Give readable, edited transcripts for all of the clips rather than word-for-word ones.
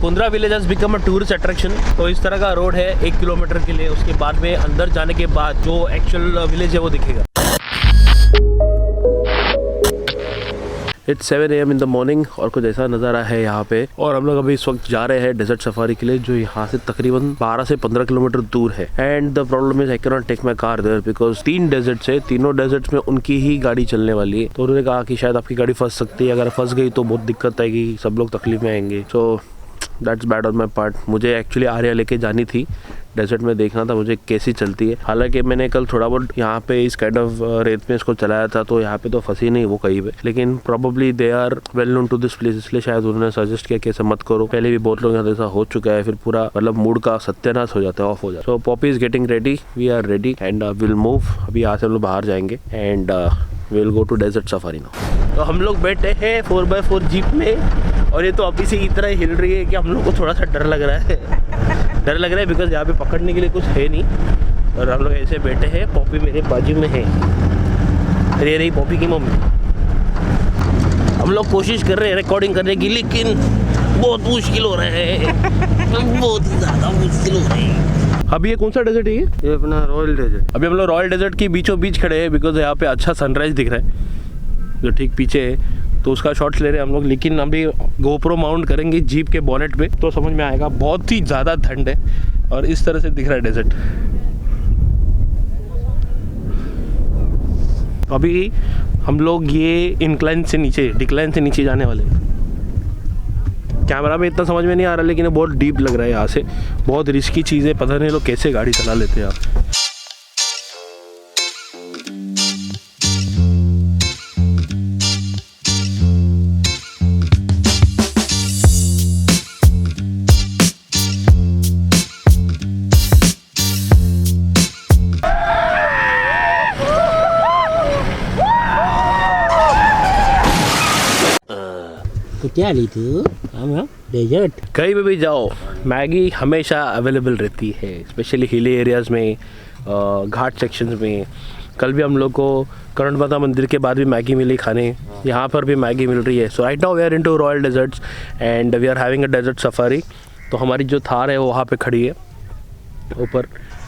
Kundra village has become a tourist attraction. तो इस तरह का रोड है 1 किलोमीटर के लिए, उसके बाद में अंदर जाने के बाद जो एक्चुअल विलेज है वो दिखेगा। It's 7 AM in the morning और कुछ ऐसा नज़ारा है यहाँ पे। और हम लोग अभी इस वक्त जा रहे हैं डेजर्ट सफारी के लिए, जो यहाँ से तकरीबन 12 से 15 किलोमीटर दूर है। And the problem is I can not take my car there because 3 deserts है, तीनों डेजर्ट्स में उनकी ही गाड़ी चलने वाली है। तो उन्होंने कहा कि शायद आपकी गाड़ी फंस सकती है, अगर फंस गई तो बहुत दिक्कत आएगी, सब लोग तकलीफ में आएंगे। So that's bad on my part. मुझे एक्चुअली आर्या लेके जानी थी, डेजर्ट में देखना था मुझे कैसी चलती है। हालांकि मैंने कल थोड़ा बहुत यहाँ पे इस काइंड ऑफ रेत में इसको चलाया था, तो यहाँ पे तो फंसी नहीं वो कहीं पे, लेकिन probably they are well known to this place, इसलिए शायद उन्होंने सजेस्ट किया कि ऐसा मत करो। पहले भी बहुत लोग यहाँ ऐसा हो चुका है, फिर पूरा मतलब मूड का सत्यानाश हो जाता है, ऑफ हो जाता है। So Poppy is getting ready, we are ready and will move. अभी यहाँ से हम लोग बाहर जाएंगे and will go to desert safari now. तो हम लोग बैठे हैं 4x4 जीप में और ये तो अभी से इतना हिल रही है कि हम लोग को थोड़ा सा डर लग रहा है। डर लग रहा है बिकॉज यहाँ पे पकड़ने के लिए कुछ है नहीं और हम लोग ऐसे बैठे हैं। पॉपी मेरे बाजू में है, ये रही पॉपी की मम्मी। हम लोग कोशिश कर रहे हैं रिकॉर्डिंग करने की, लेकिन बहुत मुश्किल हो रहा है, बहुत ज़्यादा मुश्किल हो रही है। अभी ये कौन सा डेजर्ट है? ये अपना रॉयल डेजर्ट। अभी हम लोग रॉयल डेजर्ट की बीचों बीच खड़े हैं बिकॉज यहाँ पे अच्छा सनराइज दिख रहा है जो ठीक पीछे है, तो उसका शॉट्स ले रहे हैं हम लोग। लेकिन अभी गोप्रो माउंट करेंगे जीप के बोनेट पे तो समझ में आएगा। बहुत ही ज़्यादा ठंड है और इस तरह से दिख रहा है डेजर्ट। अभी हम लोग ये डिक्लाइन से नीचे जाने वाले हैं। कैमरा में इतना समझ में नहीं आ रहा, लेकिन बहुत डीप लग रहा है यहाँ से। बहुत रिस्की चीज़ है, पता नहीं लोग कैसे गाड़ी चला लेते हैं यहाँ। तो क्या ली तू? डेजर्ट। कहीं पे भी जाओ मैगी हमेशा अवेलेबल रहती है, स्पेशली हिली एरियाज़ में, घाट सेक्शंस में। कल भी हम लोग को करण माता मंदिर के बाद भी मैगी मिली खाने, यहाँ पर भी मैगी मिल रही है। So right now we are into royal deserts and we are having a desert safari. तो हमारी जो थार है वो वहाँ पे खड़ी है ऊपर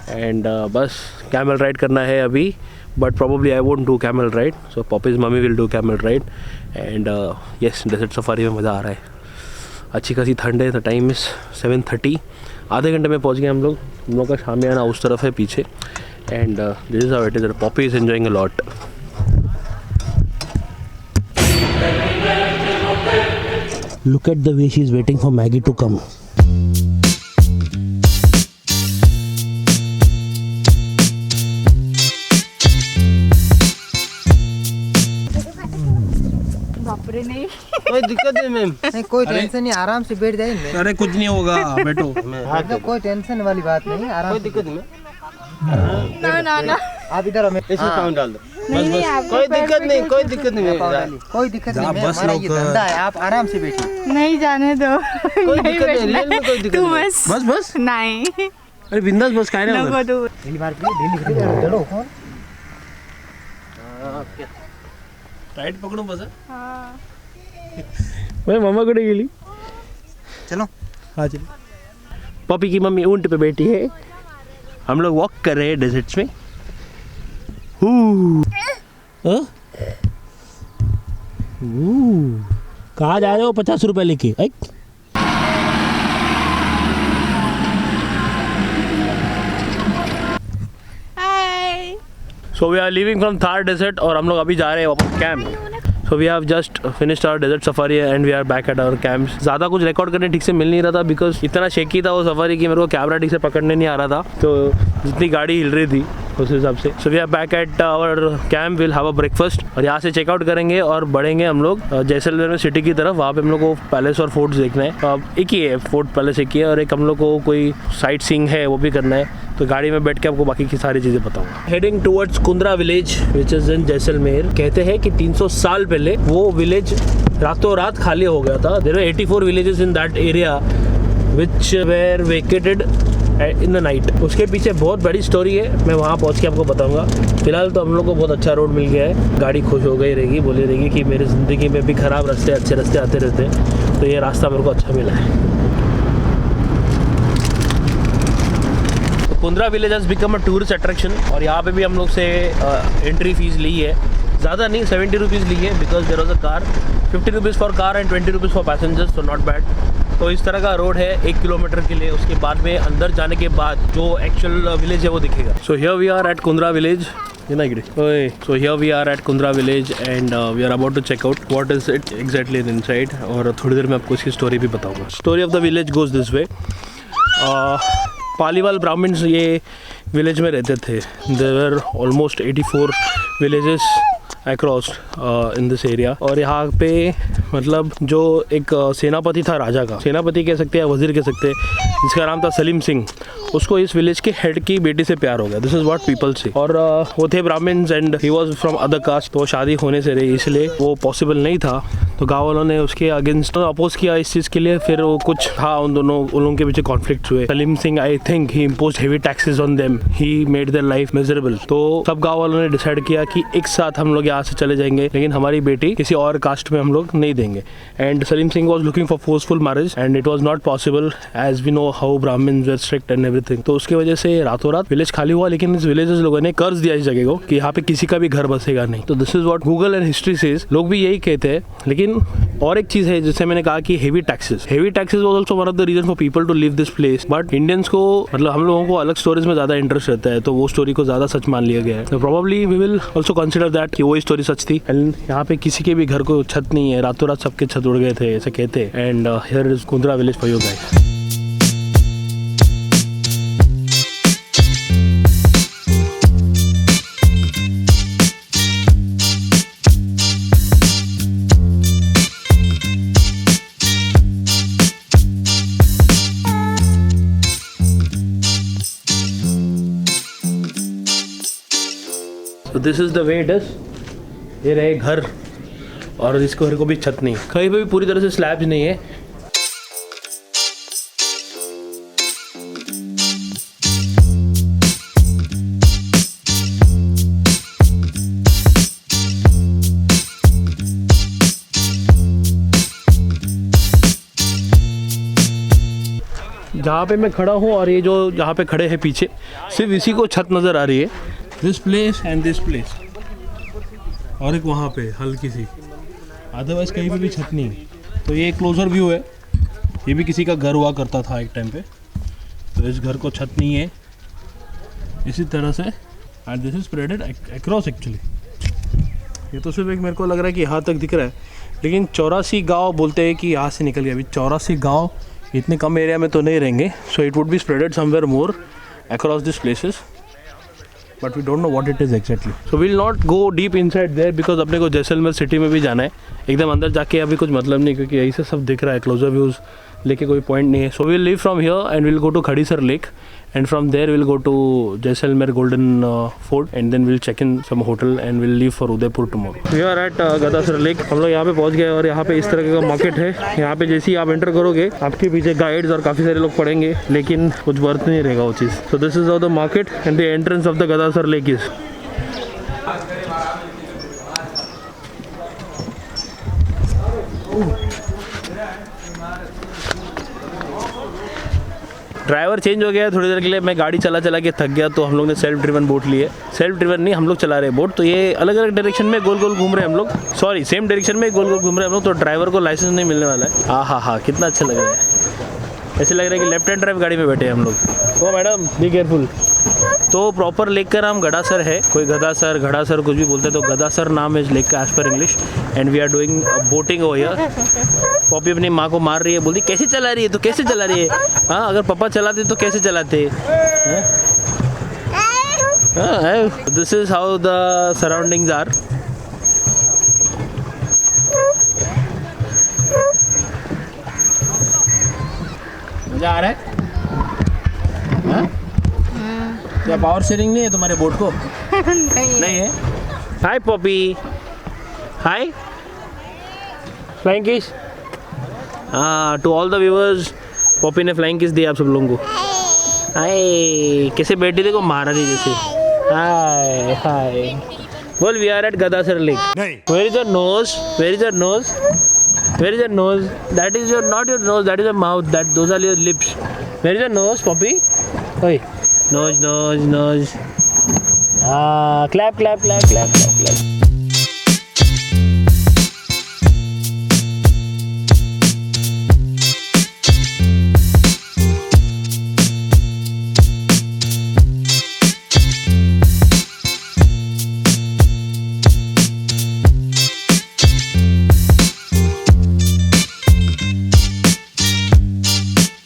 एंड बस कैमल राइड करना है अभी। But probably I won't do camel ride, so Poppy's mummy will do camel ride and yes, desert safari में मज़ा आ रहा है। अच्छी खासी ठंड है। The time is 7:30। आधे घंटे में पहुंच गए हम लोग। हम लोग का शामियाना उस तरफ है पीछे and this is how it is. Poppy is enjoying a lot. Look at the way she is waiting for Maggie to come. नहीं कोई दिक्कत नहीं मैम, नहीं कोई टेंशन नहीं, आराम से बैठ जाइए। अरे कुछ नहीं होगा, बैठो। तो कोई टेंशन वाली बात नहीं, आराम। कोई दिक्कत नहीं। ना आप इधर हमें इसमें पाउंड डाल दो। बस कोई दिक्कत नहीं, कोई दिक्कत नहीं, कोई दिक्कत नहीं। हमारा ये धंधा है, आप आराम से बैठिए। नहीं जाने दो, कोई दिक्कत नहीं, रेल में कोई दिक्कत नहीं। बस नहीं। अरे बिंदास बस खाए ना उधर। पहली बार के लिए डेली चलो कौन टाइट पकड़ो बस। हाँ। मैं मम्मा को नहीं गेली। चलो हाँ चलो। पॉपी की मम्मी ऊंट पे बैठी है, हम लोग वॉक कर रहे हैं डेजर्ट्स में। कहाँ जा रहे हो 50 रुपए लेके? So we are leaving from Thar Desert और हम लोग अभी जा रहे हैं वापस camp. So we have just finished our desert safari and we are back at our camps. ज़्यादा कुछ रिकॉर्ड करने ठीक से मिल नहीं रहा था बिकॉज इतना शेकी था वो सफारी कि मेरे को कैमरा ठीक से पकड़ने नहीं आ रहा था, तो जितनी गाड़ी हिल रही थी उस हिसाब से। So we are back at our camp, we'll have a breakfast और यहाँ से चेकआउट करेंगे और बढ़ेंगे हम लोग जैसलमेर में सिटी की तरफ। वहाँ पे हम लोग को पैलेस और फोर्ट्स देखना है। एक ही है फोर्ट, पैलेस एक ही है, और एक हम लोग को कोई साइट सीइंग है वो भी करना है। तो गाड़ी में बैठ के आपको बाकी की सारी चीज़ें बताऊंगा। Heading towards Kundra village which is in Jaisalmer. कहते हैं कि 300 साल पहले वो विलेज रातों रात खाली हो गया था। There were 84 villages in that area which were vacated in the night. उसके पीछे बहुत बड़ी स्टोरी है, मैं वहाँ पहुँच के आपको बताऊंगा। फिलहाल तो हम लोग को बहुत अच्छा रोड मिल गया है, गाड़ी खुश हो गई रहेगी, बोली रहेगी कि मेरी ज़िंदगी में भी ख़राब रास्ते अच्छे रास्ते आते रहते हैं, तो ये रास्ता मेरे को अच्छा मिला है। Kundra village has become a tourist attraction और यहाँ पे भी हम लोग से एंट्री फीस ली है, ज़्यादा नहीं 70 रुपीज़ ली है because there was a car, 50 rupees for car and 20 rupees for passengers, तो नॉट बैड। तो इस तरह का रोड है 1 किलोमीटर के लिए, उसके बाद में अंदर जाने के बाद जो एक्चुअल विलेज है वो दिखेगा। So here we are at Kundra village, so here we are at Kundra village and we are about to check out what is it exactly inside और थोड़ी देर में आपको इसकी स्टोरी भी बताऊंगा। Story of the village goes this way. Paliwal Brahmins ये village में रहते थे। There were almost 84 villages across in this area और यहाँ पे मतलब जो एक सेनापति था, राजा का सेनापति कह सकते हैं, वजीर कह सकते हैं, जिसका नाम था सलीम सिंह, उसको इस विलेज के हेड की बेटी से प्यार हो गया। दिस इज व्हाट पीपल से। और वो थे Brahmins and he was from other caste, तो शादी होने से रही इसलिए वो पॉसिबल नहीं था, तो गाँव वालों ने उसके अगेंस्ट अपोज किया इस चीज़ के लिए। फिर वो कुछ था उन लोगों के पीछे कॉन्फ्लिक्ट हुए। Salim Singh I think he imposed heavy taxes on them, he made their life miserable. तो सब गाँव वालों ने डिसाइड किया कि एक साथ हम लोग यहाँ से चले जाएंगे, लेकिन हमारी बेटी किसी और कास्ट में हम लोग नहीं देंगे। And Salim Singh was looking for forceful marriage and it was not possible as we know how Brahmins were strict and everything. तो उसकी वजह से रातों रात विलेज खाली हुआ, लेकिन इस विलेज लोगों ने कर्ज दिया इस जगह को कि यहाँ पे किसी का भी घर बसेगा नहीं। तो this is what Google and history says, लोग भी यही कहते हैं। लेकिन और एक चीज है जैसे मैंने कहा कि heavy taxes was also one of the reason for people to leave this place. But Indians को मतलब हम लोगों को अलग स्टोरीज में ज्यादा इंटरेस्ट रहता है, तो वो स्टोरी को ज्यादा सच मान लिया गया है। तो probably we will also consider that कि वो स्टोरी सच थी। एंड यहाँ पे किसी के भी घर को छत नहीं है, रातों रात सबके छत उड़ गए थे ऐसे कहते हैं। And here is Kundra village for you guys. So this is the way it is. ये रहे घर और इसको घर को भी छत नहीं, कहीं पे भी पूरी तरह से स्लैब नहीं है। जहाँ पे मैं खड़ा हूँ और ये जो यहाँ पे खड़े हैं पीछे, सिर्फ इसी को छत नज़र आ रही है, this place and this place, और एक वहाँ पे हल्की सी, अदरवाइज कहीं पे भी छत नहीं। तो ये क्लोजर व्यू है, ये भी किसी का घर हुआ करता था एक टाइम पे, तो इस घर को छत नहीं है इसी तरह से। And this is spreaded across actually. ये तो सिर्फ एक मेरे को लग रहा है कि यहाँ तक दिख रहा है, लेकिन 84 गाँव बोलते हैं कि यहाँ से निकल गया। अभी 84 गाँव इतने कम एरिया में तो नहीं रहेंगे, so it would be spreaded somewhere more across this places, but we don't know what it is exactly. So will not go deep inside there because अपने को जैसलमेर सिटी में भी जाना है। एकदम अंदर जाके अभी कुछ मतलब नहीं, क्योंकि यही से सब दिख रहा है, क्लोजर व्यूज़ लेके कोई पॉइंट नहीं है। So will leave from here and will go to Khadisar lake and from there we'll go to Jaisalmer Golden Fort and then we'll check in some hotel and we'll leave for Udaipur tomorrow. We are at Gadasar Lake. हम लोग यहाँ पे पहुँच गए और यहाँ पे इस तरह का मार्केट है। यहाँ पे जैसे ही आप एंटर करोगे आपके पीछे गाइड्स और काफ़ी सारे लोग पड़ेंगे, लेकिन कुछ वर्थ नहीं रहेगा वो चीज़। So this is how the market and the entrance of the Gadasar Lake is. Driver change हो गया है थोड़ी देर के लिए, मैं गाड़ी चला के थक गया, तो हम लोग ने सेल्फ ड्रिवन बोट ली है। सेल्फ ड्रिवन नहीं, हम लोग चला रहे हैं बोट। तो ये अलग अलग डायरेक्शन में गोल गोल घूम रहे हैं हम लोग, सॉरी सेम डायरेक्शन में गोल गोल घूम रहे हैं हम लोग। तो ड्राइवर को लाइसेंस नहीं मिलने वाला है। हाँ, कितना अच्छा लग रहा है, ऐसे लग रहा है कि लेफ्ट हैंड ड्राइव गाड़ी में बैठे हैं हम लोग। ओ मैडम बी केयरफुल। तो प्रॉपर लेक का नाम गडासर है, कोई गदासर घड़ासर कुछ भी बोलते हैं, तो गदासर नाम है इस लेक का एज पर English. And we are doing boating over here. Poppy अपनी माँ को मार रही है, बोलती कैसे चला रही है, तो कैसे चला रही है। हाँ, अगर पापा चलाते तो कैसे चलाते। This is how the surroundings are. मजा आ रहा है? क्या पावर शेयरिंग नहीं है तुम्हारे बोट को? नहीं है। हाय पॉपी, हाय फ्लाइंग किस। हाँ, to all the viewers, Poppy ने फ्लाइंग किस दी आप सब लोगों को। हाय, कैसे बैठी देखो महारानी जैसे। हाय बोल। We are at Gadisar lake. Where is your nose, where is your nose, where is your nose. That is your not your nose, that is your mouth, that those are your lips. Where is your nose Poppy. ओए nose nose nose. Clap clap clap clap clap clap.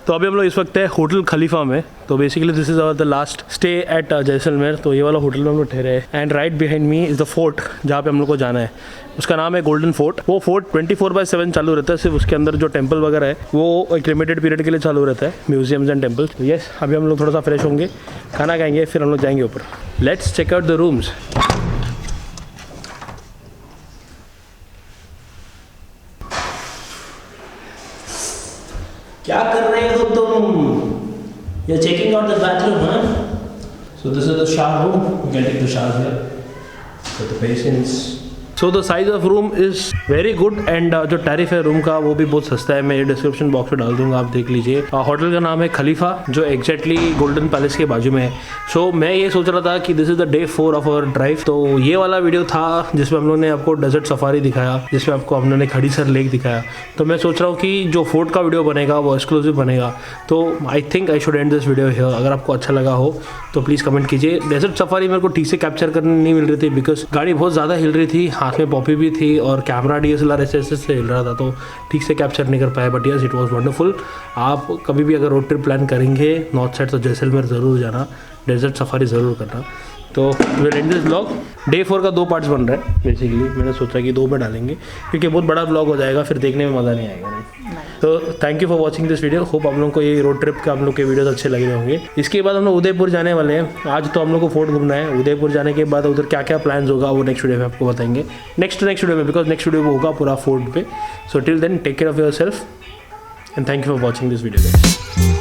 तो अभी हम लोग इस वक्त है hotel Khalifa में। तो basically this is our the last stay at Jaisalmer. तो ये वाला होटल में हम लोग ठहरे हैं and right behind me is the fort जहाँ पे हम लोग को जाना है। उसका नाम है गोल्डन फोर्ट। वो फोर्ट 24/7 चालू रहता है। सिर्फ उसके अंदर जो टेम्पल वगैरह है वो एक लिमिटेड पीरियड के लिए चालू रहता है, म्यूजियम्स एंड टेम्पल्स। तो यस, अभी हम लोग थोड़ा सा फ्रेश होंगे, खाना खाएंगे, फिर हम लोग जाएंगे ऊपर। Let's check out the rooms. क्या कर रहे हो तुम? You're checking out the bathroom, huh? So this is the shower room. You can take the shower here. With the patients. So the size of room is very good and जो tariff है room का वो भी बहुत सस्ता है। मैं ये डिस्क्रिप्शन बॉक्स में डाल दूंगा, आप देख लीजिए। होटल का नाम है खलीफा, जो एग्जैक्टली गोल्डन पैलेस के बाजू में है। सो मैं ये सोच रहा था कि this is the day 4 of hour drive. तो ये वाला वीडियो था जिसमें हम लोग ने आपको डेजर्ट सफारी दिखाया, जिसमें आपको हम लोगों ने खड़ीसर लेक दिखाया। तो मैं सोच रहा हूँ कि जो फोर्ट का वीडियो बनेगा वो एक्सक्लूसिव बनेगा। तो I think I should and this video here. अगर आपको अच्छा लगा हो तो प्लीज़ कमेंट कीजिए। डेजर्ट सफारी मेरे को ठीक से कैप्चर करने नहीं मिल रही थी बिकॉज गाड़ी बहुत ज़्यादा हिल रही थी, हाथ में पॉपी भी थी और कैमरा DSLR ऐसे से हिल रहा था, तो ठीक से कैप्चर नहीं कर पाया। But yes, it was wonderful. आप कभी भी अगर रोड ट्रिप प्लान करेंगे नॉर्थ साइड तो जैसलमेर ज़रूर जाना, डेजर्ट सफारी ज़रूर करना। तो will and this vlog. Day 4 का 2 पार्ट्स बन रहा है बेसिकली। मैंने सोचा कि 2 में डालेंगे क्योंकि बहुत बड़ा व्लॉग हो जाएगा, फिर देखने में मज़ा नहीं आएगा। तो thank you for watching this video. Hope आप लोगों को ये रोड ट्रिप के आप लोग के वीडियोस अच्छे लगे होंगे। इसके बाद हम लोग उदयपुर जाने वाले हैं। आज तो हम लोग को फोर्ट घूमना है। उदयपुर जाने के बाद उधर क्या क्या प्लान्स होगा वो नेक्स्ट वीडियो में आपको बताएंगे। नेक्स्ट वीडियो में, बिकॉज नेक्स्ट वीडियो होगा पूरा फोर्ट पे। So till then take care of yourself and thank you for watching this video.